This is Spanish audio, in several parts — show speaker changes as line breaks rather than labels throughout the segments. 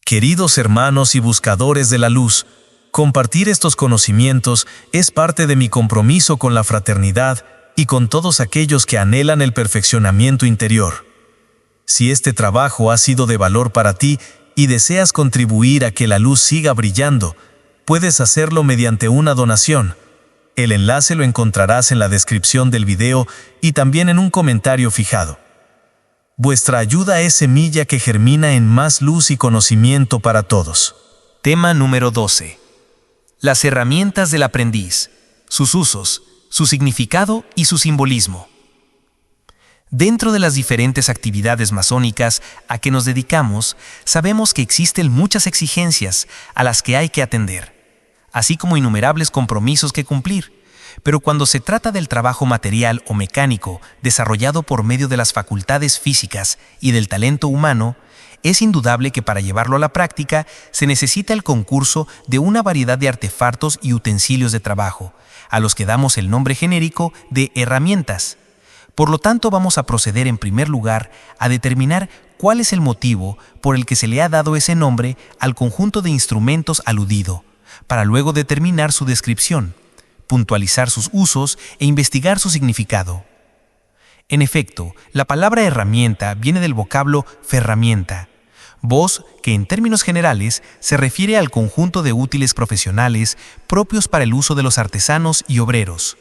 Queridos hermanos y buscadores de la luz, compartir estos conocimientos es parte de mi compromiso con la fraternidad y con todos aquellos que anhelan el perfeccionamiento interior. Si este trabajo ha sido de valor para ti y deseas contribuir a que la luz siga brillando, puedes hacerlo mediante una donación. El enlace lo encontrarás en la descripción del video y también en un comentario fijado. Vuestra ayuda es semilla que germina en más luz y conocimiento para todos.
Tema número 12. Las herramientas del aprendiz, sus usos, su significado y su simbolismo. Dentro de las diferentes actividades masónicas a que nos dedicamos, sabemos que existen muchas exigencias a las que hay que atender, así como innumerables compromisos que cumplir. Pero cuando se trata del trabajo material o mecánico desarrollado por medio de las facultades físicas y del talento humano, es indudable que para llevarlo a la práctica se necesita el concurso de una variedad de artefactos y utensilios de trabajo, a los que damos el nombre genérico de herramientas. Por lo tanto, vamos a proceder en primer lugar a determinar cuál es el motivo por el que se le ha dado ese nombre al conjunto de instrumentos aludido, para luego determinar su descripción, puntualizar sus usos e investigar su significado. En efecto, la palabra herramienta viene del vocablo ferramienta, voz que en términos generales se refiere al conjunto de útiles profesionales propios para el uso de los artesanos y obreros.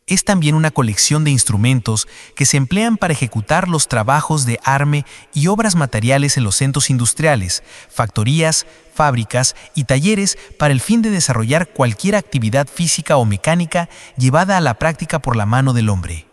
Es también una colección de instrumentos que se emplean para ejecutar los trabajos de arme y obras materiales en los centros industriales, factorías, fábricas y talleres para el fin de desarrollar cualquier actividad física o mecánica llevada a la práctica por la mano del hombre.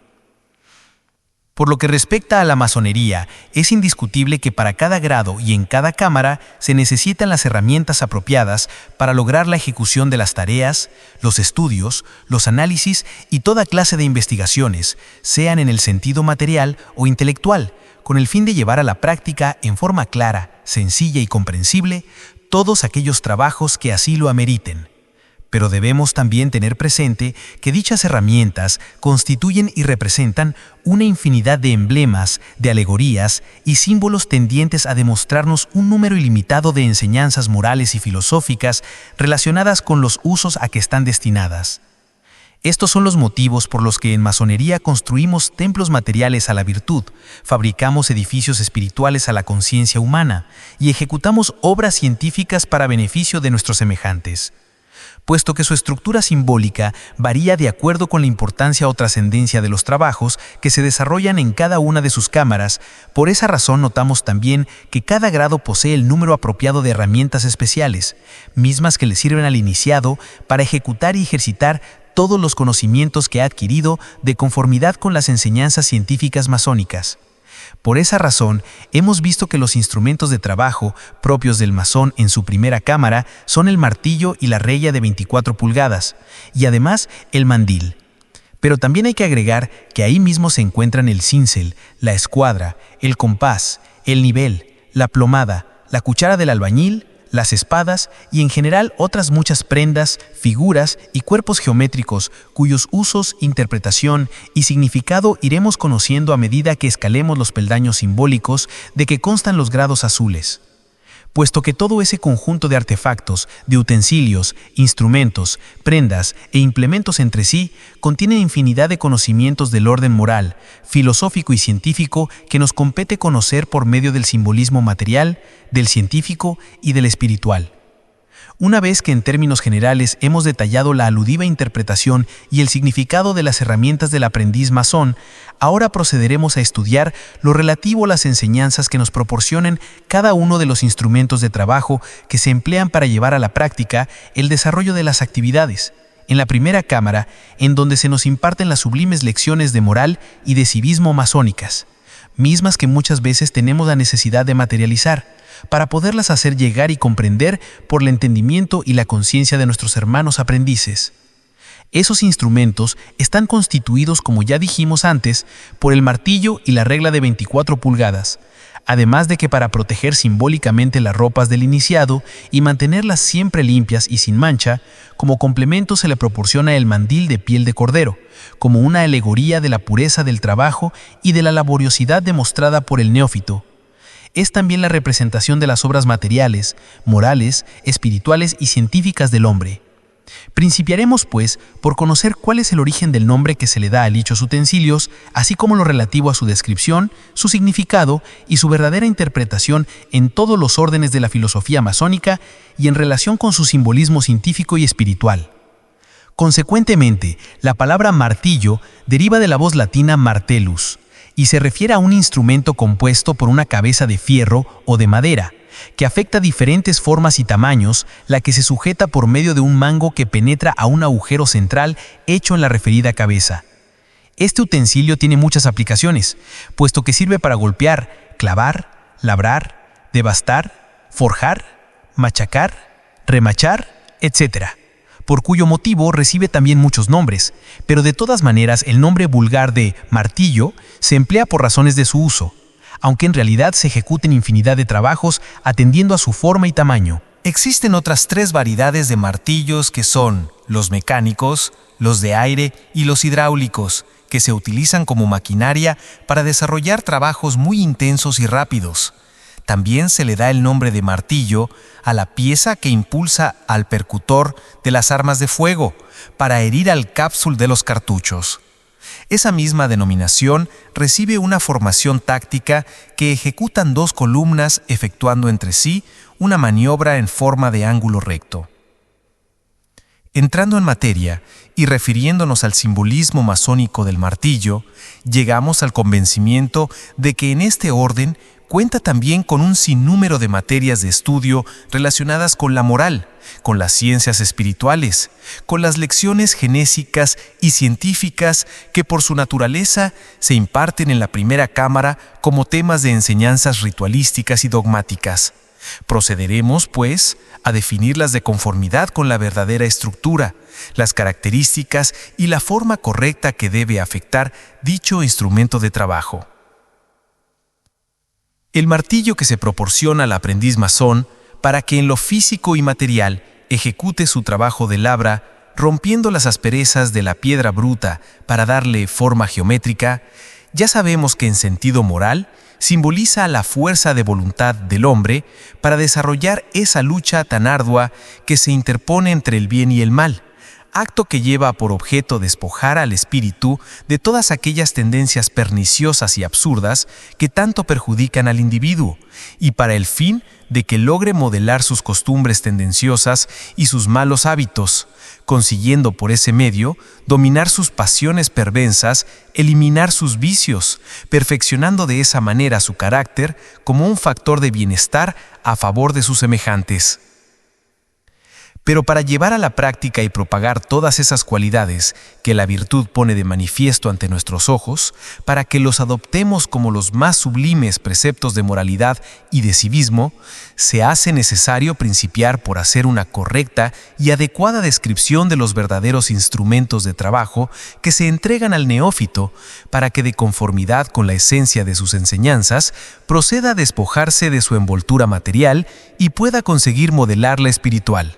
Por lo que respecta a la masonería, es indiscutible que para cada grado y en cada cámara se necesitan las herramientas apropiadas para lograr la ejecución de las tareas, los estudios, los análisis y toda clase de investigaciones, sean en el sentido material o intelectual, con el fin de llevar a la práctica en forma clara, sencilla y comprensible todos aquellos trabajos que así lo ameriten. Pero debemos también tener presente que dichas herramientas constituyen y representan una infinidad de emblemas, de alegorías y símbolos tendientes a demostrarnos un número ilimitado de enseñanzas morales y filosóficas relacionadas con los usos a que están destinadas. Estos son los motivos por los que en masonería construimos templos materiales a la virtud, fabricamos edificios espirituales a la conciencia humana y ejecutamos obras científicas para beneficio de nuestros semejantes. Puesto que su estructura simbólica varía de acuerdo con la importancia o trascendencia de los trabajos que se desarrollan en cada una de sus cámaras, por esa razón notamos también que cada grado posee el número apropiado de herramientas especiales, mismas que le sirven al iniciado para ejecutar y ejercitar todos los conocimientos que ha adquirido de conformidad con las enseñanzas científicas masónicas. Por esa razón, hemos visto que los instrumentos de trabajo propios del masón en su primera cámara son el martillo y la rella de 24 pulgadas, y además el mandil. Pero también hay que agregar que ahí mismo se encuentran el cincel, la escuadra, el compás, el nivel, la plomada, la cuchara del albañil, las espadas y en general otras muchas prendas, figuras y cuerpos geométricos cuyos usos, interpretación y significado iremos conociendo a medida que escalemos los peldaños simbólicos de que constan los grados azules. Puesto que todo ese conjunto de artefactos, de utensilios, instrumentos, prendas e implementos entre sí contienen infinidad de conocimientos del orden moral, filosófico y científico que nos compete conocer por medio del simbolismo material, del científico y del espiritual. Una vez que en términos generales hemos detallado la aludiva interpretación y el significado de las herramientas del aprendiz masón, ahora procederemos a estudiar lo relativo a las enseñanzas que nos proporcionen cada uno de los instrumentos de trabajo que se emplean para llevar a la práctica el desarrollo de las actividades. En la primera cámara, en donde se nos imparten las sublimes lecciones de moral y de civismo masónicas, mismas que muchas veces tenemos la necesidad de materializar, para poderlas hacer llegar y comprender por el entendimiento y la conciencia de nuestros hermanos aprendices. Esos instrumentos están constituidos, como ya dijimos antes, por el martillo y la regla de 24 pulgadas, además de que para proteger simbólicamente las ropas del iniciado y mantenerlas siempre limpias y sin mancha, como complemento se le proporciona el mandil de piel de cordero, como una alegoría de la pureza del trabajo y de la laboriosidad demostrada por el neófito.
Es también la representación de las obras materiales, morales, espirituales y científicas del hombre. Principiaremos, pues, por conocer cuál es el origen del nombre que se le da a dichos utensilios, así como lo relativo a su descripción, su significado y su verdadera interpretación en todos los órdenes de la filosofía masónica y en relación con su simbolismo científico y espiritual. Consecuentemente, la palabra martillo deriva de la voz latina martellus y se refiere a un instrumento compuesto por una cabeza de fierro o de madera, que afecta diferentes formas y tamaños, la que se sujeta por medio de un mango que penetra a un agujero central hecho en la referida cabeza. Este utensilio tiene muchas aplicaciones, puesto que sirve para golpear, clavar, labrar, devastar, forjar, machacar, remachar, etc., por cuyo motivo recibe también muchos nombres, pero de todas maneras el nombre vulgar de martillo se emplea por razones de su uso, aunque en realidad se ejecuten infinidad de trabajos atendiendo a su forma y tamaño.
Existen otras 3 variedades de martillos que son los mecánicos, los de aire y los hidráulicos, que se utilizan como maquinaria para desarrollar trabajos muy intensos y rápidos. También se le da el nombre de martillo a la pieza que impulsa al percutor de las armas de fuego para herir al cápsul de los cartuchos. Esa misma denominación recibe una formación táctica que ejecutan 2 columnas efectuando entre sí una maniobra en forma de ángulo recto. Entrando en materia y refiriéndonos al simbolismo masónico del martillo, llegamos al convencimiento de que en este orden cuenta también con un sinnúmero de materias de estudio relacionadas con la moral, con las ciencias espirituales, con las lecciones genésicas y científicas que por su naturaleza se imparten en la primera cámara como temas de enseñanzas ritualísticas y dogmáticas. Procederemos, pues, a definirlas de conformidad con la verdadera estructura, las características y la forma correcta que debe afectar dicho instrumento de trabajo. El martillo que se proporciona al aprendiz masón para que en lo físico y material ejecute su trabajo de labra, rompiendo las asperezas de la piedra bruta para darle forma geométrica, ya sabemos que en sentido moral simboliza la fuerza de voluntad del hombre para desarrollar esa lucha tan ardua que se interpone entre el bien y el mal, acto que lleva por objeto despojar al espíritu de todas aquellas tendencias perniciosas y absurdas que tanto perjudican al individuo, y para el fin de que logre modelar sus costumbres tendenciosas y sus malos hábitos, consiguiendo por ese medio dominar sus pasiones perversas, eliminar sus vicios, perfeccionando de esa manera su carácter como un factor de bienestar a favor de sus semejantes. Pero para llevar a la práctica y propagar todas esas cualidades que la virtud pone de manifiesto ante nuestros ojos, para que los adoptemos como los más sublimes preceptos de moralidad y de civismo, se hace necesario principiar por hacer una correcta y adecuada descripción de los verdaderos instrumentos de trabajo que se entregan al neófito, para que de conformidad con la esencia de sus enseñanzas, proceda a despojarse de su envoltura material y pueda conseguir modelar la espiritual.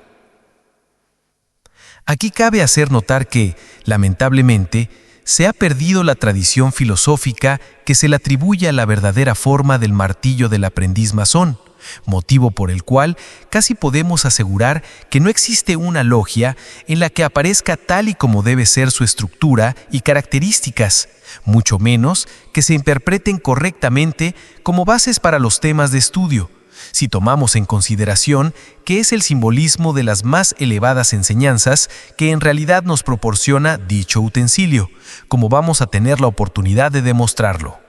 Aquí cabe hacer notar que, lamentablemente, se ha perdido la tradición filosófica que se le atribuye a la verdadera forma del martillo del aprendiz masón, motivo por el cual casi podemos asegurar que no existe una logia en la que aparezca tal y como debe ser su estructura y características, mucho menos que se interpreten correctamente como bases para los temas de estudio, si tomamos en consideración que es el simbolismo de las más elevadas enseñanzas que en realidad nos proporciona dicho utensilio, como vamos a tener la oportunidad de demostrarlo.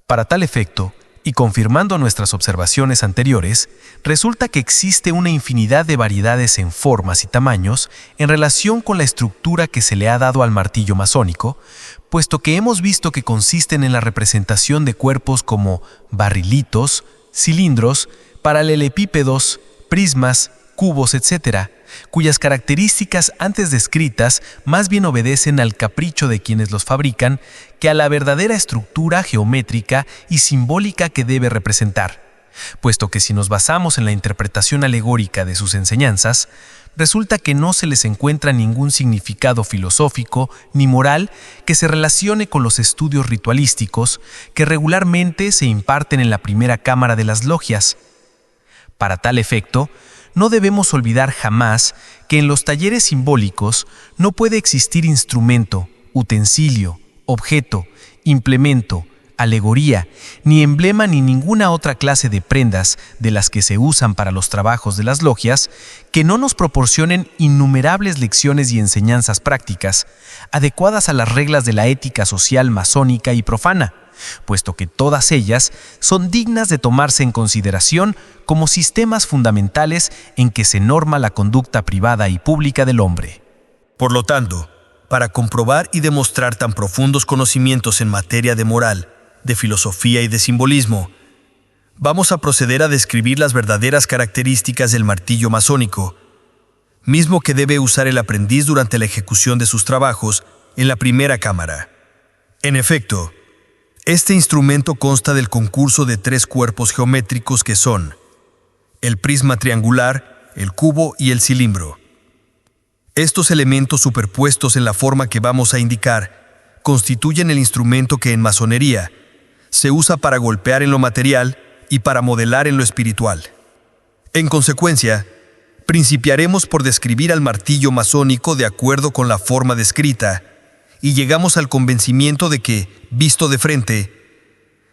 Para tal efecto, y confirmando nuestras observaciones anteriores, resulta que existe una infinidad de variedades en formas y tamaños en relación con la estructura que se le ha dado al martillo masónico, puesto que hemos visto que consisten en la representación de cuerpos como barrilitos, cilindros, paralelepípedos, prismas, cubos, etc., cuyas características antes descritas más bien obedecen al capricho de quienes los fabrican que a la verdadera estructura geométrica y simbólica que debe representar, puesto que si nos basamos en la interpretación alegórica de sus enseñanzas, resulta que no se les encuentra ningún significado filosófico ni moral que se relacione con los estudios ritualísticos que regularmente se imparten en la primera cámara de las logias. Para tal efecto, no debemos olvidar jamás que en los talleres simbólicos no puede existir instrumento, utensilio, objeto, implemento, alegoría, ni emblema ni ninguna otra clase de prendas de las que se usan para los trabajos de las logias que no nos proporcionen innumerables lecciones y enseñanzas prácticas adecuadas a las reglas de la ética social masónica y profana, puesto que todas ellas son dignas de tomarse en consideración como sistemas fundamentales en que se norma la conducta privada y pública del hombre.
Por lo tanto, para comprobar y demostrar tan profundos conocimientos en materia de moral, de filosofía y de simbolismo, vamos a proceder a describir las verdaderas características del martillo masónico, mismo que debe usar el aprendiz durante la ejecución de sus trabajos en la primera cámara. En efecto, este instrumento consta del concurso de 3 cuerpos geométricos que son el prisma triangular, el cubo y el cilindro. Estos elementos superpuestos en la forma que vamos a indicar constituyen el instrumento que en masonería se usa para golpear en lo material y para modelar en lo espiritual. En consecuencia, principiaremos por describir al martillo masónico de acuerdo con la forma descrita y llegamos al convencimiento de que, visto de frente,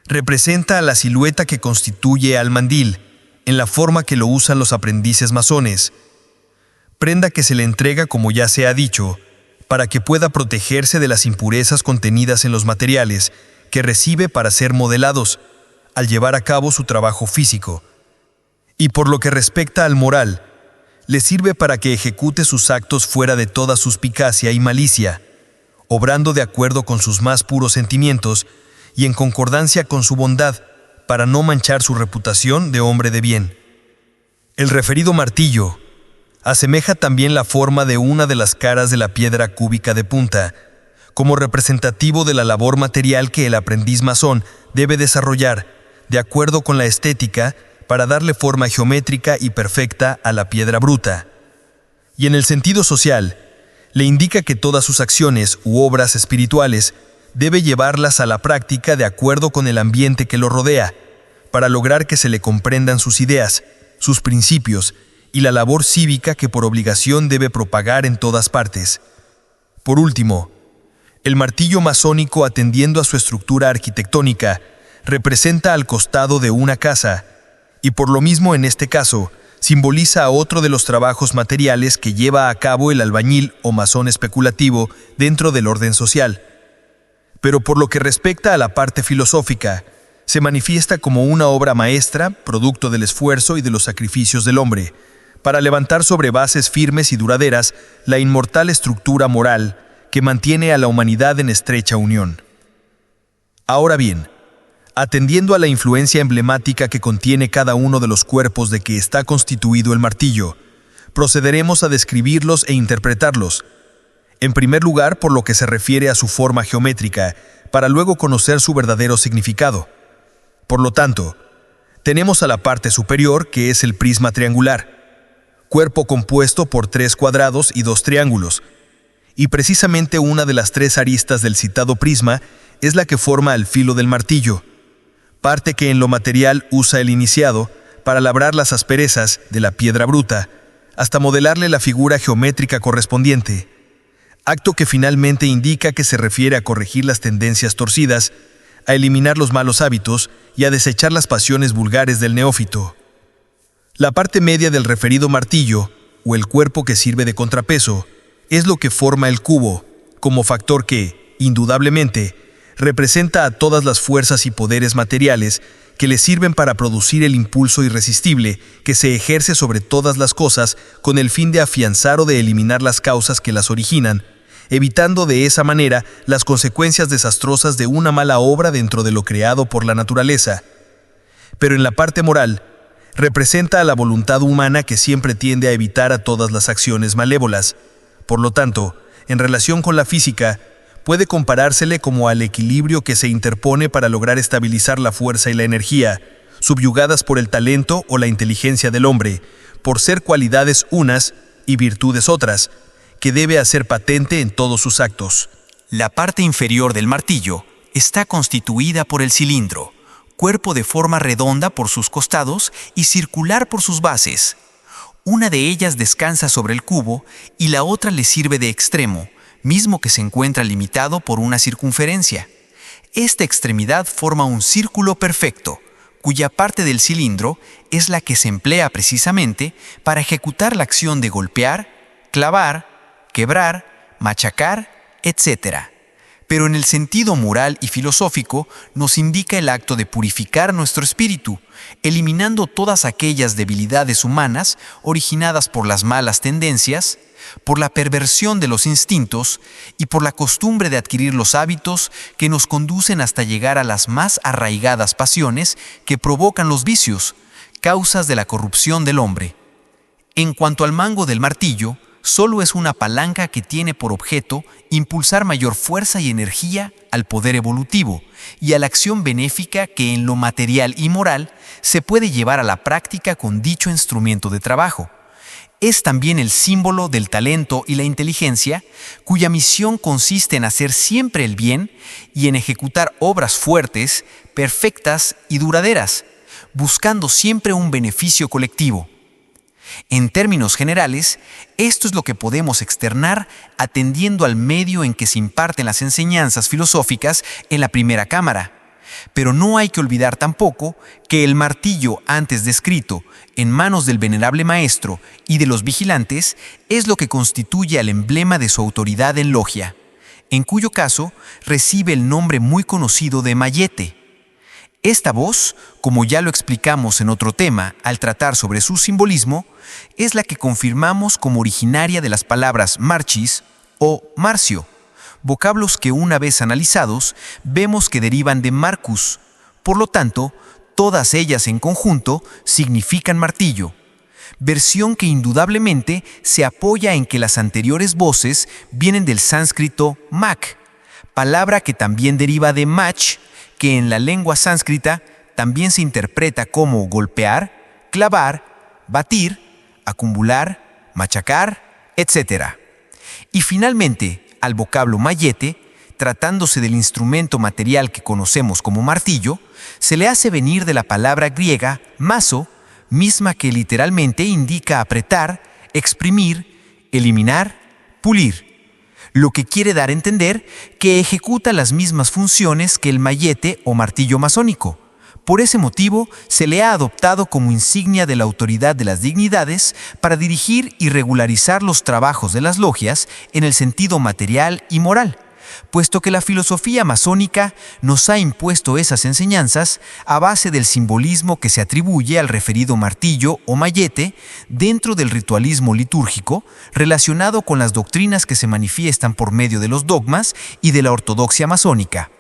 representa a la silueta que constituye al mandil en la forma que lo usan los aprendices masones, prenda que se le entrega, como ya se ha dicho, para que pueda protegerse de las impurezas contenidas en los materiales que recibe para ser modelados al llevar a cabo su trabajo físico. Y por lo que respecta al moral, le sirve para que ejecute sus actos fuera de toda suspicacia y malicia, obrando de acuerdo con sus más puros sentimientos y en concordancia con su bondad, para no manchar su reputación de hombre de bien. El referido martillo asemeja también la forma de una de las caras de la piedra cúbica de punta, como representativo de la labor material que el aprendiz masón debe desarrollar, de acuerdo con la estética, para darle forma geométrica y perfecta a la piedra bruta. Y en el sentido social, le indica que todas sus acciones u obras espirituales debe llevarlas a la práctica de acuerdo con el ambiente que lo rodea, para lograr que se le comprendan sus ideas, sus principios y la labor cívica que por obligación debe propagar en todas partes. Por último, el martillo masónico, atendiendo a su estructura arquitectónica, representa al costado de una casa, y por lo mismo en este caso, simboliza a otro de los trabajos materiales que lleva a cabo el albañil o masón especulativo dentro del orden social. Pero por lo que respecta a la parte filosófica, se manifiesta como una obra maestra, producto del esfuerzo y de los sacrificios del hombre, para levantar sobre bases firmes y duraderas la inmortal estructura moral que mantiene a la humanidad en estrecha unión. Ahora bien, atendiendo a la influencia emblemática que contiene cada uno de los cuerpos de que está constituido el martillo, procederemos a describirlos e interpretarlos. En primer lugar, por lo que se refiere a su forma geométrica, para luego conocer su verdadero significado. Por lo tanto, tenemos a la parte superior, que es el prisma triangular, cuerpo compuesto por 3 cuadrados y 2 triángulos, y precisamente una de las 3 aristas del citado prisma es la que forma el filo del martillo, parte que en lo material usa el iniciado para labrar las asperezas de la piedra bruta, hasta modelarle la figura geométrica correspondiente, acto que finalmente indica que se refiere a corregir las tendencias torcidas, a eliminar los malos hábitos y a desechar las pasiones vulgares del neófito. La parte media del referido martillo, o el cuerpo que sirve de contrapeso, es lo que forma el cubo, como factor que, indudablemente, representa a todas las fuerzas y poderes materiales que le sirven para producir el impulso irresistible que se ejerce sobre todas las cosas con el fin de afianzar o de eliminar las causas que las originan, evitando de esa manera las consecuencias desastrosas de una mala obra dentro de lo creado por la naturaleza. Pero en la parte moral, representa a la voluntad humana que siempre tiende a evitar a todas las acciones malévolas. Por lo tanto, en relación con la física, puede comparársele como al equilibrio que se interpone para lograr estabilizar la fuerza y la energía, subyugadas por el talento o la inteligencia del hombre, por ser cualidades unas
y virtudes otras, que debe hacer patente en todos sus actos.
La parte inferior del martillo está constituida por el cilindro, cuerpo de forma redonda por sus costados y circular por sus bases. Una de ellas descansa sobre el cubo y la otra le sirve de extremo, mismo que se encuentra limitado por una circunferencia. Esta extremidad forma un círculo perfecto, cuya parte del cilindro es la que se emplea precisamente para ejecutar la acción de golpear, clavar, quebrar, machacar, etc. Pero en el sentido moral y filosófico nos indica el acto de purificar nuestro espíritu, eliminando todas aquellas debilidades humanas originadas por las malas tendencias, por la perversión de los instintos y por la costumbre de adquirir los hábitos que nos conducen hasta llegar a las más arraigadas pasiones que provocan los vicios, causas de la corrupción del hombre. En cuanto al mango del martillo, solo es una palanca que tiene por objeto impulsar mayor fuerza y energía al poder evolutivo y a la acción benéfica que en lo material y moral se puede llevar a la práctica con dicho instrumento de trabajo. Es también el símbolo del talento y la inteligencia, cuya misión consiste en hacer siempre el bien y en ejecutar obras fuertes, perfectas y duraderas, buscando siempre un beneficio colectivo. En términos generales, esto es lo que podemos externar atendiendo al medio en que se imparten las enseñanzas filosóficas en la primera cámara. Pero no hay que olvidar tampoco que el martillo antes descrito, en manos del venerable maestro y de los vigilantes, es lo que constituye al emblema de su autoridad en logia, en cuyo caso recibe el nombre muy conocido de mayete. Esta voz, como ya lo explicamos en otro tema al tratar sobre su simbolismo, es la que confirmamos como originaria de las palabras marchis o marcio, vocablos que una vez analizados vemos que derivan de marcus. Por lo tanto, todas ellas en conjunto significan martillo, versión que indudablemente se apoya en que las anteriores voces vienen del sánscrito mak, palabra que también deriva de mach, que en la lengua sánscrita también se interpreta como golpear, clavar, batir, acumular, machacar, etc. Y finalmente, al vocablo mayete, tratándose del instrumento material que conocemos como martillo, se le hace venir de la palabra griega maso, misma que literalmente indica apretar, exprimir, eliminar, pulir, lo que quiere dar a entender que ejecuta las mismas funciones que el mayete o martillo masónico. Por ese motivo, se le ha adoptado como insignia de la autoridad de las dignidades para dirigir y regularizar los trabajos de las logias en el sentido material y moral, puesto que la filosofía masónica nos ha impuesto esas enseñanzas a base del simbolismo que se atribuye al referido martillo o mayete dentro del ritualismo litúrgico relacionado con las doctrinas que se manifiestan por medio de los dogmas y de la ortodoxia masónica.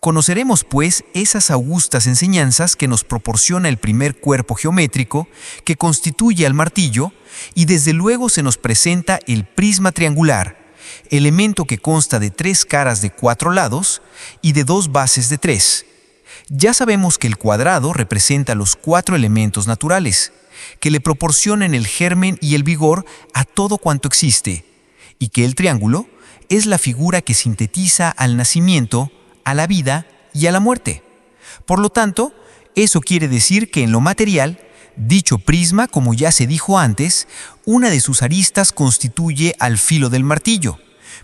Conoceremos, pues, esas augustas enseñanzas que nos proporciona el primer cuerpo geométrico que constituye al martillo, y desde luego se nos presenta el prisma triangular, elemento que consta de 3 caras de 4 lados y de 2 bases de 3. Ya sabemos que el cuadrado representa los 4 elementos naturales, que le proporcionan el germen y el vigor a todo cuanto existe, y que el triángulo es la figura que sintetiza al nacimiento, a la vida y a la muerte. Por lo tanto, eso quiere decir que en lo material, dicho prisma, como ya se dijo antes, una de sus aristas constituye al filo del martillo,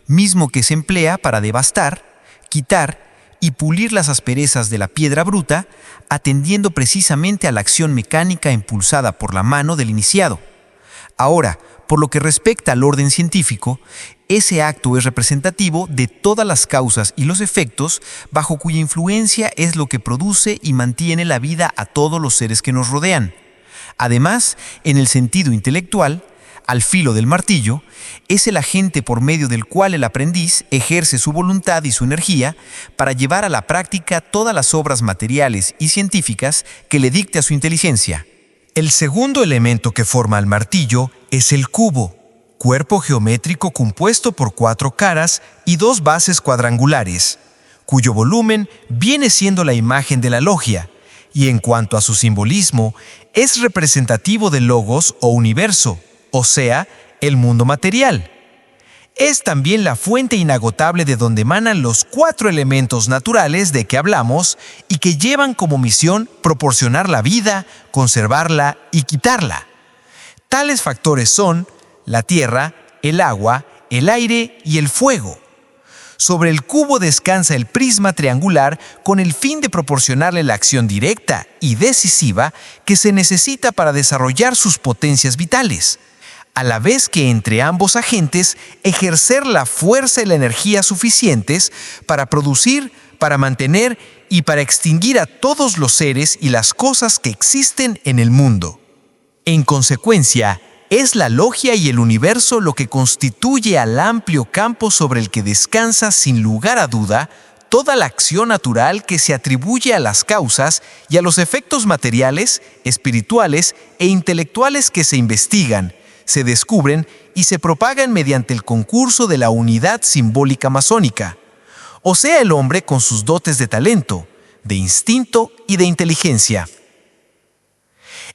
mismo que se emplea para devastar, quitar y pulir las asperezas de la piedra bruta, atendiendo precisamente a la acción mecánica impulsada por la mano del iniciado. Ahora, por lo que respecta al orden científico, ese acto es representativo de todas las causas y los efectos bajo cuya influencia es lo que produce y mantiene la vida a todos los seres que nos rodean. Además, en el sentido intelectual, al filo del martillo, es el agente por medio del cual el aprendiz ejerce su voluntad y su energía para llevar a la práctica todas las obras materiales y científicas que le dicte a su inteligencia.
El segundo elemento que forma el martillo es el cubo, cuerpo geométrico compuesto por 4 caras y 2 bases cuadrangulares, cuyo volumen viene siendo la imagen de la logia, y en cuanto a su simbolismo, es representativo del logos o universo, o sea,
el mundo material. Es también la fuente inagotable de donde emanan los 4 elementos naturales de que hablamos y que llevan como misión proporcionar la vida, conservarla y quitarla. Tales factores son la tierra, el agua, el aire y el fuego. Sobre el cubo descansa el prisma triangular con el fin de proporcionarle la acción directa y decisiva que se necesita para desarrollar sus potencias vitales, a la vez que entre ambos agentes ejercer la fuerza y la energía suficientes para producir, para mantener y para extinguir a todos los seres y las cosas que existen en el mundo. En consecuencia, es la logia y el universo lo que constituye al amplio campo sobre el que descansa sin lugar a duda toda la acción natural que se atribuye a las causas y a los efectos materiales, espirituales e intelectuales que se investigan, se descubren y se propagan mediante el concurso de la unidad simbólica masónica, o sea, el hombre con sus dotes de talento, de instinto y de inteligencia.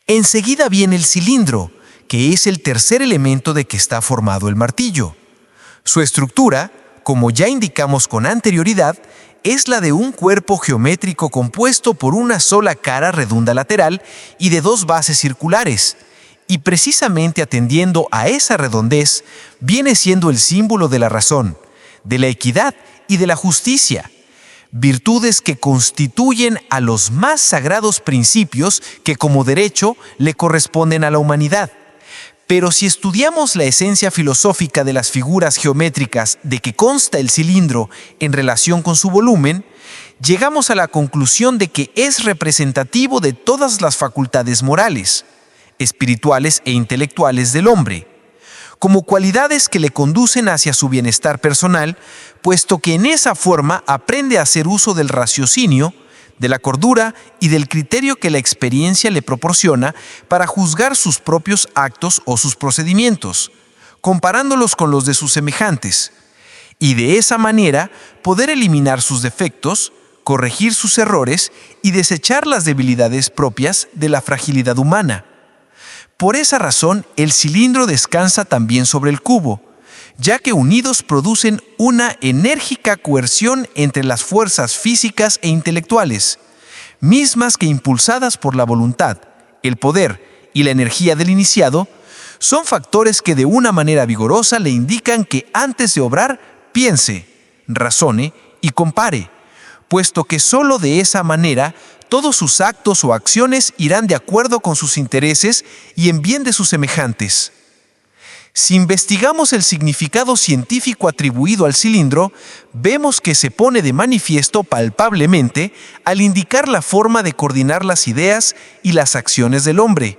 Enseguida viene el cilindro, que es el tercer elemento de que está formado el martillo. Su estructura, como ya indicamos con anterioridad, es la de un cuerpo geométrico compuesto por una sola cara redonda lateral y de 2 bases circulares, y precisamente atendiendo a esa redondez, viene siendo el símbolo de la razón, de la equidad y de la justicia, virtudes que constituyen a los más sagrados principios que como derecho le corresponden a la humanidad. Pero si estudiamos la esencia filosófica de las figuras geométricas de que consta el cilindro en relación con su volumen, llegamos a la conclusión de que es representativo de todas las facultades morales, espirituales e intelectuales del hombre, como cualidades que le conducen hacia su bienestar personal, puesto que en esa forma aprende a hacer uso del raciocinio, de la cordura y del criterio que la experiencia le proporciona para juzgar sus propios actos o sus procedimientos, comparándolos con los de sus semejantes, y de esa manera poder eliminar sus defectos, corregir sus errores y desechar las debilidades propias de la fragilidad humana. Por esa razón, el cilindro descansa también sobre el cubo, ya que unidos producen una enérgica coerción entre las fuerzas físicas e intelectuales, mismas que impulsadas por la voluntad, el poder y la energía del iniciado, son factores que de una manera vigorosa le indican que antes de obrar, piense, razone y compare, puesto que sólo de esa manera todos sus actos o acciones irán de acuerdo con sus intereses y en bien de sus semejantes. Si investigamos el significado científico atribuido al cilindro, vemos que se pone de manifiesto palpablemente al indicar la forma de coordinar las ideas y las acciones del hombre,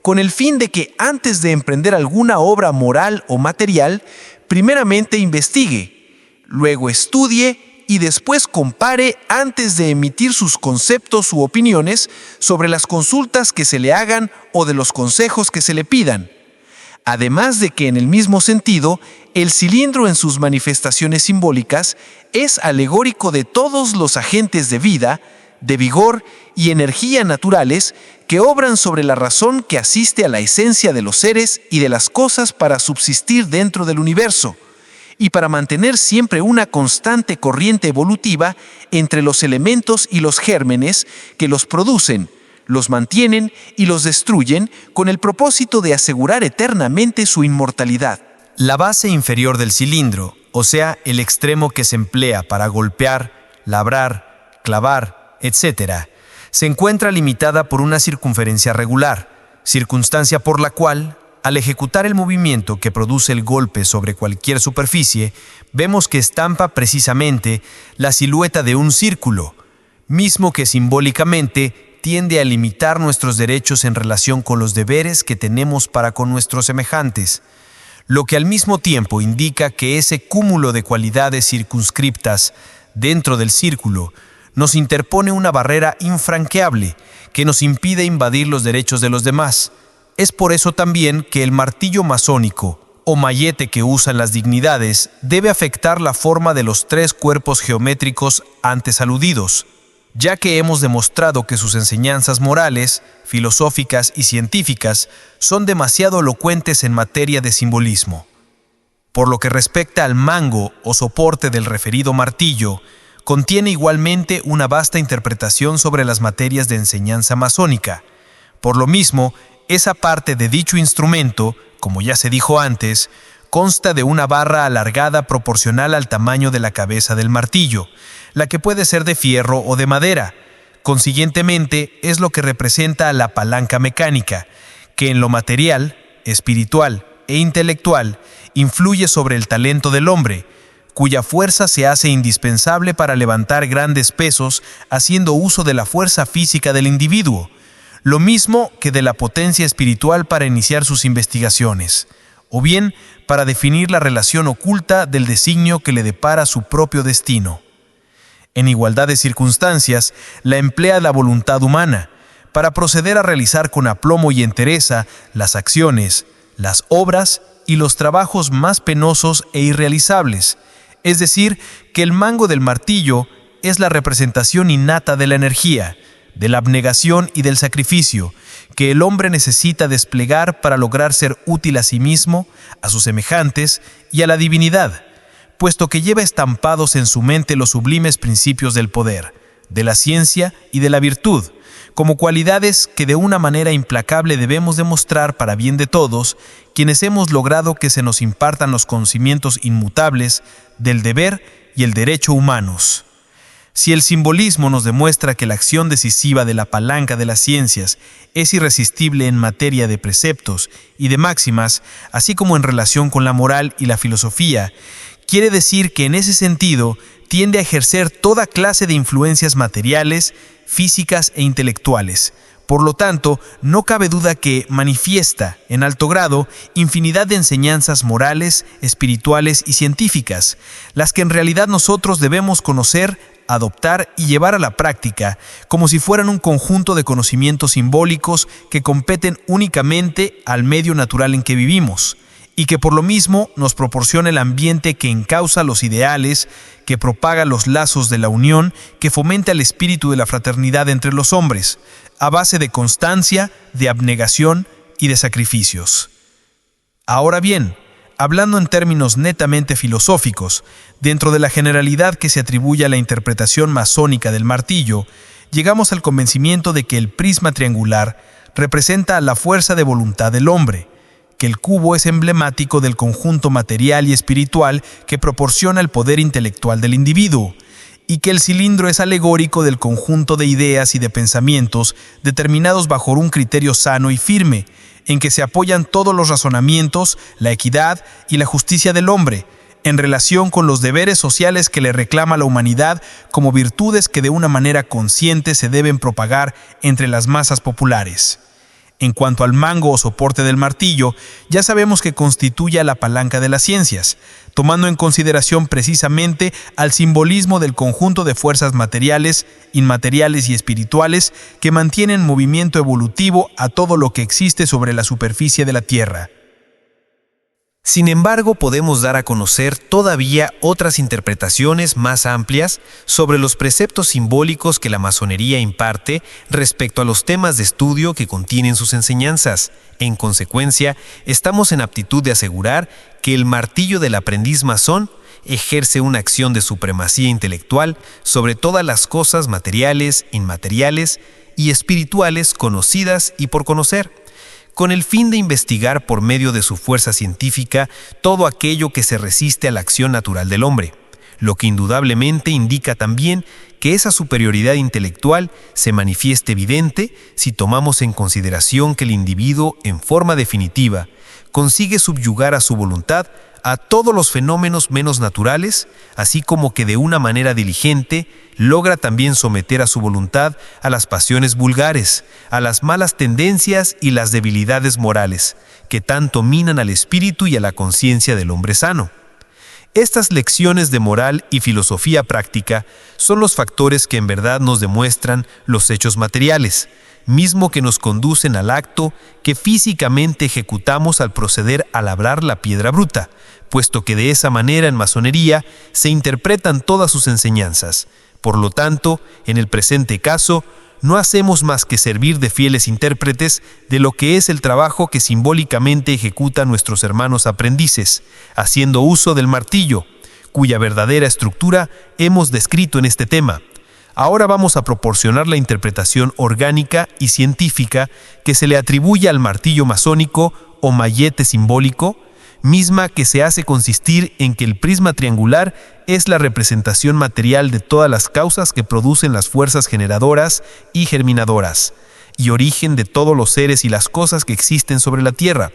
con el fin de que antes de emprender alguna obra moral o material, primeramente investigue, luego estudie y después compare antes de emitir sus conceptos u opiniones sobre las consultas que se le hagan o de los consejos que se le pidan. Además de que en el mismo sentido, el cilindro en sus manifestaciones simbólicas es alegórico de todos los agentes de vida, de vigor y energía naturales que obran sobre la razón que asiste a la esencia de los seres y de las cosas para subsistir dentro del universo, y para mantener siempre una constante corriente evolutiva entre los elementos y los gérmenes que los producen, los mantienen y los destruyen con el propósito de asegurar eternamente su inmortalidad.
La base inferior del cilindro, o sea, el extremo que se emplea para golpear, labrar, clavar, etc., se encuentra limitada por una circunferencia regular, circunstancia por la cual, al ejecutar el movimiento que produce el golpe sobre cualquier superficie, vemos que estampa precisamente la silueta de un círculo, mismo que simbólicamente tiende a limitar nuestros derechos en relación con los deberes que tenemos para con nuestros semejantes, lo que al mismo tiempo indica que ese cúmulo de cualidades circunscriptas dentro del círculo nos interpone una barrera infranqueable que nos impide invadir los derechos de los demás. Es por eso también que el martillo masónico, o mayete que usan las dignidades, debe afectar la forma de los 3 cuerpos geométricos antes aludidos,
ya que hemos demostrado que sus enseñanzas morales, filosóficas y científicas son demasiado elocuentes en materia de simbolismo. Por lo que respecta al mango o soporte del referido martillo, contiene igualmente una vasta interpretación sobre las materias de enseñanza masónica. Por lo mismo, esa parte de dicho instrumento, como ya se dijo antes, consta de una barra alargada proporcional al tamaño de la cabeza del martillo, la que puede ser de fierro o de madera. Consiguientemente, es lo que representa a la palanca mecánica, que en lo material, espiritual e intelectual influye sobre el talento del hombre, cuya fuerza se hace indispensable para levantar grandes pesos haciendo uso de la fuerza física del individuo, lo mismo que de la potencia espiritual para iniciar sus investigaciones, o bien para definir la relación oculta del designio que le depara su propio destino. En igualdad de circunstancias, la emplea la voluntad humana para proceder a realizar con aplomo y entereza las acciones, las obras y los trabajos más penosos e irrealizables, es decir, que el mango del martillo es la representación innata de la energía, de la abnegación y del sacrificio que el hombre necesita desplegar para lograr ser útil a sí mismo, a sus semejantes y a la divinidad, puesto que lleva estampados en su mente los sublimes principios del poder, de la ciencia y de la virtud, como cualidades que de una manera implacable debemos demostrar para bien de todos, quienes hemos logrado que se nos impartan los conocimientos inmutables del deber y el derecho humanos. Si el simbolismo nos demuestra que la acción decisiva de la palanca de las ciencias es irresistible en materia de preceptos y de máximas, así como en relación con la moral y la filosofía, quiere decir que en ese sentido tiende a ejercer toda clase de influencias materiales, físicas e intelectuales. Por lo tanto, no cabe duda que manifiesta, en alto grado, infinidad de enseñanzas morales, espirituales y científicas, las que en realidad nosotros debemos conocer, adoptar y llevar a la práctica, como si fueran un conjunto de conocimientos simbólicos que competen únicamente al medio natural en que vivimos, y que por lo mismo nos proporciona el ambiente que encausa los ideales, que propaga los lazos de la unión, que fomenta el espíritu de la fraternidad entre los hombres, a base de constancia, de abnegación y de sacrificios. Ahora bien, hablando en términos netamente filosóficos, dentro de la generalidad que se atribuye a la interpretación masónica del martillo, llegamos al convencimiento de que el prisma triangular representa la fuerza de voluntad del hombre, que el cubo es emblemático del conjunto material y espiritual que proporciona el poder intelectual del individuo, y que el cilindro es alegórico del conjunto de ideas y de pensamientos determinados bajo un criterio sano y firme, en que se apoyan todos los razonamientos, la equidad y la justicia del hombre, en relación con los deberes sociales que le reclama la humanidad como virtudes que de una manera consciente se deben propagar entre las masas populares. En cuanto al mango o soporte del martillo, ya sabemos que constituye a la palanca de las ciencias, tomando en consideración precisamente al simbolismo del conjunto de fuerzas materiales, inmateriales y espirituales que mantienen movimiento evolutivo a todo lo que existe sobre la superficie de la Tierra.
Sin embargo, podemos dar a conocer todavía otras interpretaciones más amplias sobre los preceptos simbólicos que la masonería imparte respecto a los temas de estudio que contienen sus enseñanzas. En consecuencia, estamos en aptitud de asegurar que el martillo del aprendiz masón ejerce una acción de supremacía intelectual sobre todas las cosas materiales, inmateriales y espirituales conocidas y por conocer, con el fin de investigar por medio de su fuerza científica todo aquello que se resiste a la acción natural del hombre, lo que indudablemente indica también que esa superioridad intelectual se manifiesta evidente si tomamos en consideración que el individuo, en forma definitiva, consigue subyugar a su voluntad a todos los fenómenos menos naturales, así como que de una manera diligente logra también someter a su voluntad a las pasiones vulgares, a las malas tendencias y las debilidades morales, que tanto minan al espíritu y a la conciencia del hombre sano. Estas lecciones de moral y filosofía práctica son los factores que en verdad nos demuestran los hechos materiales, mismo que nos conducen al acto que físicamente ejecutamos al proceder a labrar la piedra bruta, puesto que de esa manera en masonería se interpretan todas sus enseñanzas, Por lo tanto, en el presente caso, no hacemos más que servir de fieles intérpretes de lo que es el trabajo que simbólicamente ejecutan nuestros hermanos aprendices, haciendo uso del martillo, cuya verdadera estructura hemos descrito en este tema. Ahora vamos a proporcionar la interpretación orgánica y científica que se le atribuye al martillo masónico o mallete simbólico, misma que se hace consistir en que el prisma triangular es la representación material de todas las causas que producen las fuerzas generadoras y germinadoras, y origen de todos los seres y las cosas que existen sobre la Tierra,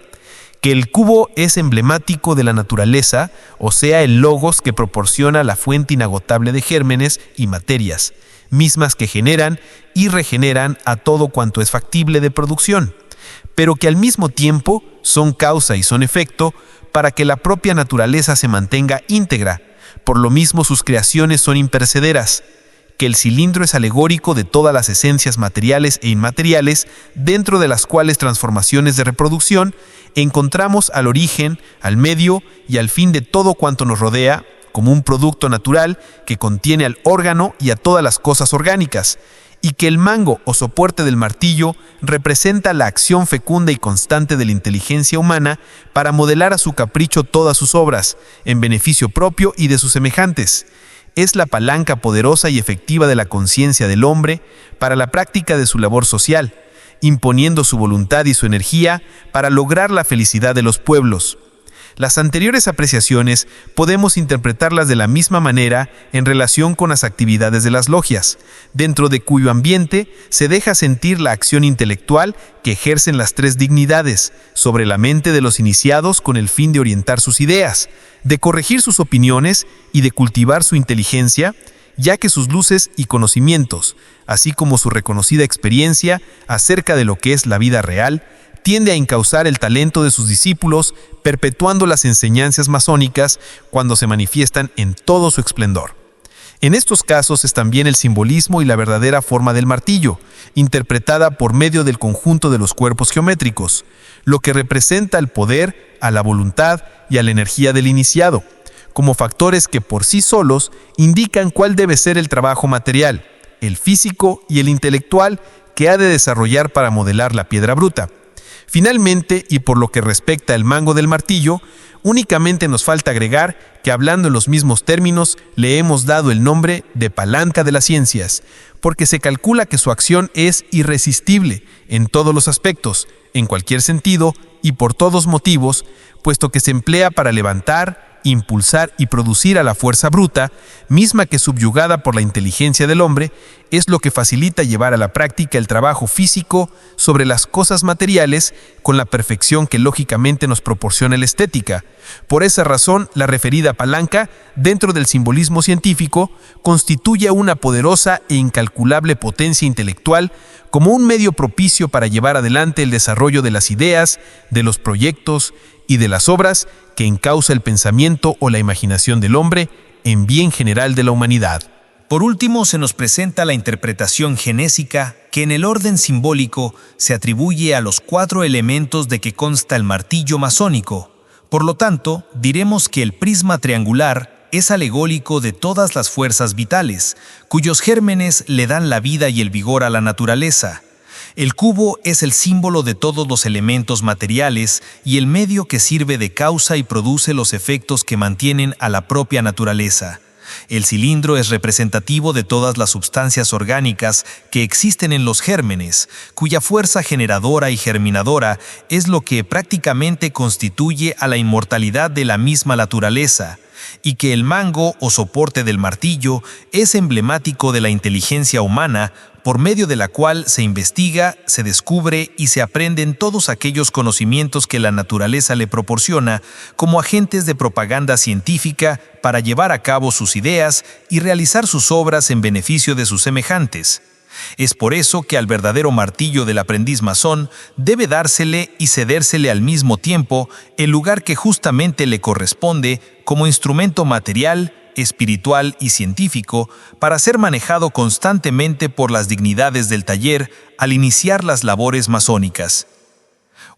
que el cubo es emblemático de la naturaleza, o sea, el logos que proporciona la fuente inagotable de gérmenes y materias, mismas que generan y regeneran a todo cuanto es factible de producción, pero que al mismo tiempo son causa y son efecto para que la propia naturaleza se mantenga íntegra. Por lo mismo sus creaciones son imperecederas, que el cilindro es alegórico de todas las esencias materiales e inmateriales, dentro de las cuales transformaciones de reproducción encontramos al origen, al medio y al fin de todo cuanto nos rodea, como un producto natural que contiene al órgano y a todas las cosas orgánicas, y que el mango o soporte del martillo representa la acción fecunda y constante de la inteligencia humana para modelar a su capricho todas sus obras, en beneficio propio y de sus semejantes. Es la palanca poderosa y efectiva de la conciencia del hombre para la práctica de su labor social, imponiendo su voluntad y su energía para lograr la felicidad de los pueblos. Las anteriores apreciaciones podemos interpretarlas de la misma manera en relación con las actividades de las logias, dentro de cuyo ambiente se deja sentir la acción intelectual que ejercen las tres dignidades sobre la mente de los iniciados con el fin de orientar sus ideas, de corregir sus opiniones y de cultivar su inteligencia, ya que sus luces y conocimientos, así como su reconocida experiencia acerca de lo que es la vida real, tiende a encauzar el talento de sus discípulos, perpetuando las enseñanzas masónicas cuando se manifiestan en todo su esplendor. En estos casos es también el simbolismo y la verdadera forma del martillo, interpretada por medio del conjunto de los cuerpos geométricos, lo que representa el poder, a la voluntad y a la energía del iniciado, como factores que por sí solos indican cuál debe ser el trabajo material, el físico y el intelectual que ha de desarrollar para modelar la piedra bruta. Finalmente, y por lo que respecta al mango del martillo, únicamente nos falta agregar que hablando en los mismos términos le hemos dado el nombre de palanca de las ciencias, porque se calcula que su acción es irresistible en todos los aspectos, en cualquier sentido y por todos motivos, puesto que se emplea para levantar, impulsar y producir a la fuerza bruta, misma que subyugada por la inteligencia del hombre, es lo que facilita llevar a la práctica el trabajo físico sobre las cosas materiales con la perfección que lógicamente nos proporciona la estética. Por esa razón, la referida palanca, dentro del simbolismo científico, constituye una poderosa e incalculable potencia intelectual como un medio propicio para llevar adelante el desarrollo de las ideas, de los proyectos y de las obras que encausa el pensamiento o la imaginación del hombre en bien general de la humanidad.
Por último, se nos presenta la interpretación genésica que en el orden simbólico se atribuye a los 4 elementos de que consta el martillo masónico. Por lo tanto, diremos que el prisma triangular es alegórico de todas las fuerzas vitales, cuyos gérmenes le dan la vida y el vigor a la naturaleza. El cubo es el símbolo de todos los elementos materiales y el medio que sirve de causa y produce los efectos que mantienen a la propia naturaleza. El cilindro es representativo de todas las sustancias orgánicas que existen en los gérmenes, cuya fuerza generadora y germinadora es lo que prácticamente constituye a la inmortalidad de la misma naturaleza, y que el mango o soporte del martillo es emblemático de la inteligencia humana, por medio de la cual se investiga, se descubre y se aprenden todos aquellos conocimientos que la naturaleza le proporciona como agentes de propaganda científica para llevar a cabo sus ideas y realizar sus obras en beneficio de sus semejantes. Es por eso que al verdadero martillo del aprendiz masón debe dársele y cedérsele al mismo tiempo el lugar que justamente le corresponde como instrumento material, espiritual y científico para ser manejado constantemente por las dignidades del taller al iniciar las labores masónicas.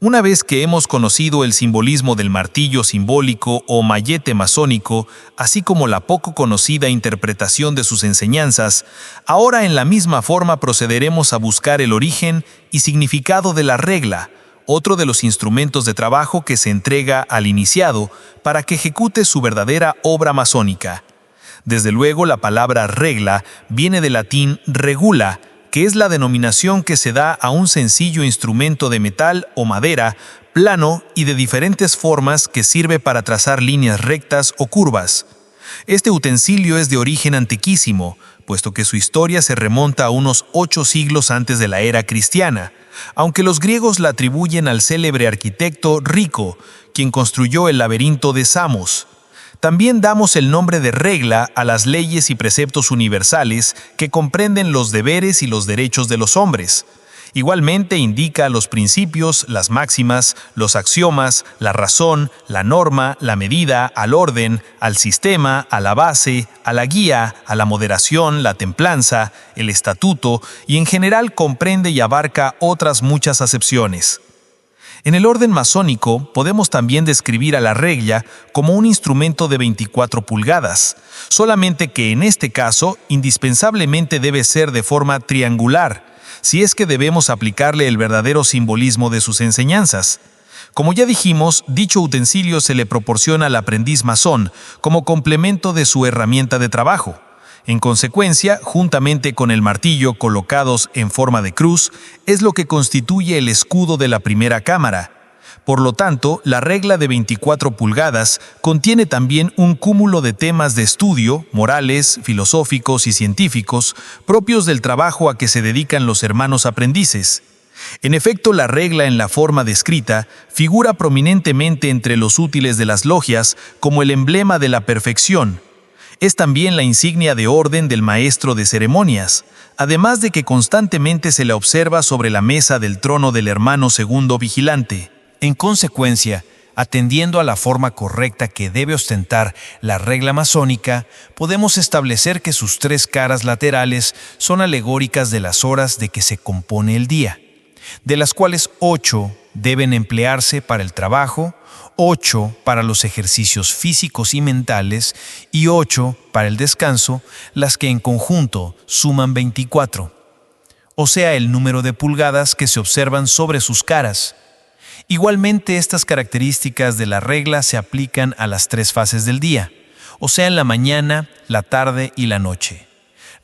Una vez que hemos conocido el simbolismo del martillo simbólico o mallete masónico, así como la poco conocida interpretación de sus enseñanzas, ahora en la misma forma procederemos a buscar el origen y significado de la regla, otro de los instrumentos de trabajo que se entrega al iniciado para que ejecute su verdadera obra masónica. Desde luego, la palabra regla viene del latín regula, que es la denominación que se da a un sencillo instrumento de metal o madera, plano y de diferentes formas que sirve para trazar líneas rectas o curvas. Este utensilio es de origen antiquísimo, puesto que su historia se remonta a unos 8 siglos antes de la era cristiana, aunque los griegos la atribuyen al célebre arquitecto Rico, quien construyó el laberinto de Samos. También damos el nombre de regla a las leyes y preceptos universales que comprenden los deberes y los derechos de los hombres. Igualmente indica los principios, las máximas, los axiomas, la razón, la norma, la medida, al orden, al sistema, a la base, a la guía, a la moderación, la templanza, el estatuto y en general comprende y abarca otras muchas acepciones. En el orden masónico podemos también describir a la regla como un instrumento de 24 pulgadas, solamente que en este caso indispensablemente debe ser de forma triangular, si es que debemos aplicarle el verdadero simbolismo de sus enseñanzas. Como ya dijimos, dicho utensilio se le proporciona al aprendiz masón como complemento de su herramienta de trabajo. En consecuencia, juntamente con el martillo colocados en forma de cruz, es lo que constituye el escudo de la primera cámara. Por lo tanto, la regla de 24 pulgadas contiene también un cúmulo de temas de estudio, morales, filosóficos y científicos, propios del trabajo a que se dedican los hermanos aprendices. En efecto, la regla en la forma descrita figura prominentemente entre los útiles de las logias como el emblema de la perfección. Es también la insignia de orden del maestro de ceremonias, además de que constantemente se la observa sobre la mesa del trono del hermano segundo vigilante.
En consecuencia, atendiendo a la forma correcta que debe ostentar la regla masónica, podemos establecer que sus 3 caras laterales son alegóricas de las horas de que se compone el día, de las cuales 8 deben emplearse para el trabajo, 8 para los ejercicios físicos y mentales y 8 para el descanso, las que en conjunto suman 24, o sea, el número de pulgadas que se observan sobre sus caras. Igualmente, estas características de la regla se aplican a las 3 fases del día, o sea, en la mañana, la tarde y la noche.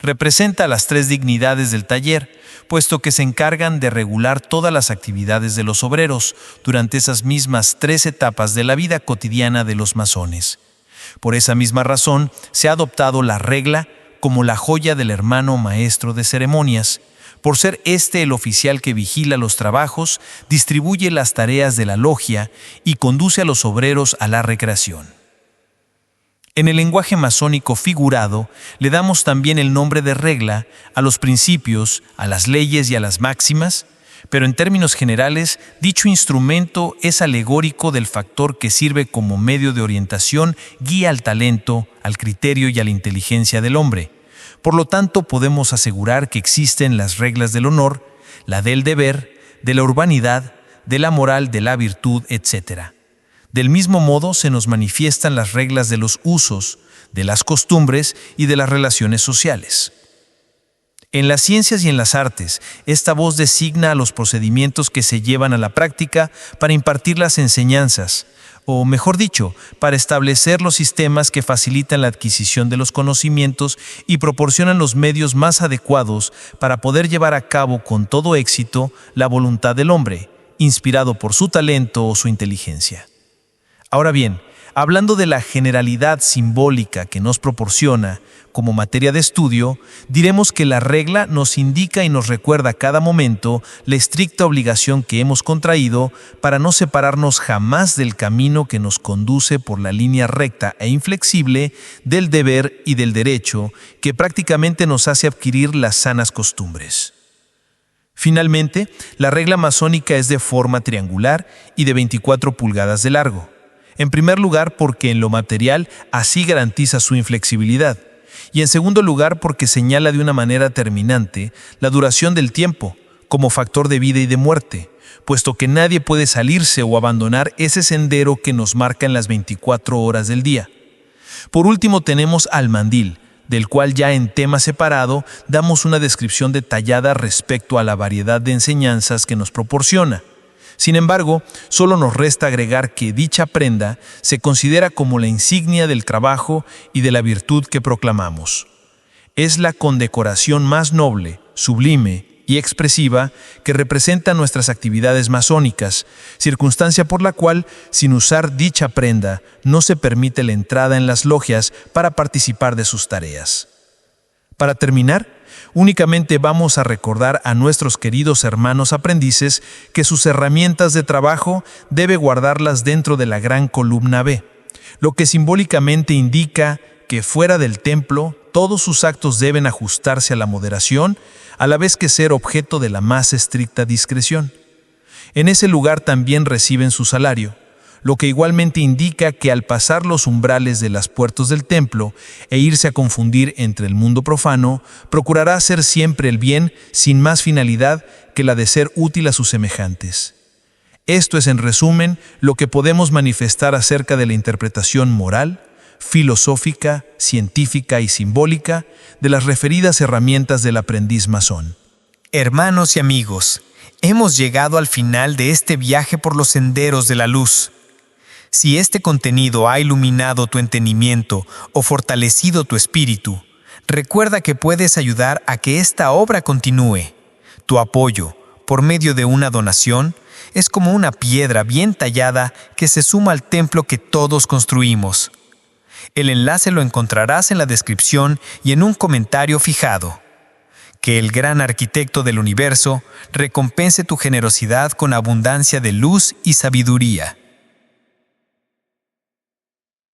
Representa las 3 dignidades del taller, puesto que se encargan de regular todas las actividades de los obreros durante esas mismas 3 etapas de la vida cotidiana de los masones. Por esa misma razón, se ha adoptado la regla como la joya del hermano maestro de ceremonias, por ser este el oficial que vigila los trabajos, distribuye las tareas de la logia y conduce a los obreros a la recreación. En el lenguaje masónico figurado, le damos también el nombre de regla a los principios, a las leyes y a las máximas, pero en términos generales, dicho instrumento es alegórico del factor que sirve como medio de orientación, guía al talento, al criterio y a la inteligencia del hombre. Por lo tanto, podemos asegurar que existen las reglas del honor, la del deber, de la urbanidad, de la moral, de la virtud, etc. Del mismo modo, se nos manifiestan las reglas de los usos, de las costumbres y de las relaciones sociales. En las ciencias y en las artes, esta voz designa a los procedimientos que se llevan a la práctica para impartir las enseñanzas, o mejor dicho, para establecer los sistemas que facilitan la adquisición de los conocimientos y proporcionan los medios más adecuados para poder llevar a cabo con todo éxito la voluntad del hombre, inspirado por su talento o su inteligencia. Ahora bien, hablando de la generalidad simbólica que nos proporciona como materia de estudio, diremos que la regla nos indica y nos recuerda a cada momento la estricta obligación que hemos contraído para no separarnos jamás del camino que nos conduce por la línea recta e inflexible del deber y del derecho que prácticamente nos hace adquirir las sanas costumbres. Finalmente, la regla masónica es de forma triangular y de 24 pulgadas de largo. En primer lugar, porque en lo material así garantiza su inflexibilidad. Y en segundo lugar, porque señala de una manera terminante la duración del tiempo, como factor de vida y de muerte,
puesto que nadie puede salirse o abandonar ese sendero que nos marca en las 24 horas del día. Por último tenemos al mandil, del cual ya en tema separado damos una descripción detallada respecto a la variedad de enseñanzas que nos proporciona. Sin embargo, solo nos resta agregar que dicha prenda se considera como la insignia del trabajo y de la virtud que proclamamos. Es la condecoración más noble, sublime y expresiva que representa nuestras actividades masónicas, circunstancia por la cual, sin usar dicha prenda, no se permite la entrada en las logias para participar de sus tareas. Para terminar, únicamente vamos a recordar a nuestros queridos hermanos aprendices que sus herramientas de trabajo debe guardarlas dentro de la gran columna B, lo que simbólicamente indica que fuera del templo todos sus actos deben ajustarse a la moderación, a la vez que ser objeto de la más estricta discreción. En ese lugar también reciben su salario, lo que igualmente indica que al pasar los umbrales de las puertas del templo e irse a confundir entre el mundo profano, procurará hacer siempre el bien sin más finalidad que la de ser útil a sus semejantes. Esto es, en resumen, lo que podemos manifestar acerca de la interpretación moral, filosófica, científica y simbólica de las referidas herramientas del aprendiz masón.
Hermanos y amigos, hemos llegado al final de este viaje por los senderos de la luz. Si este contenido ha iluminado tu entendimiento o fortalecido tu espíritu, recuerda que puedes ayudar a que esta obra continúe. Tu apoyo, por medio de una donación, es como una piedra bien tallada que se suma al templo que todos construimos. El enlace lo encontrarás en la descripción y en un comentario fijado. Que el gran arquitecto del universo recompense tu generosidad con abundancia de luz y sabiduría.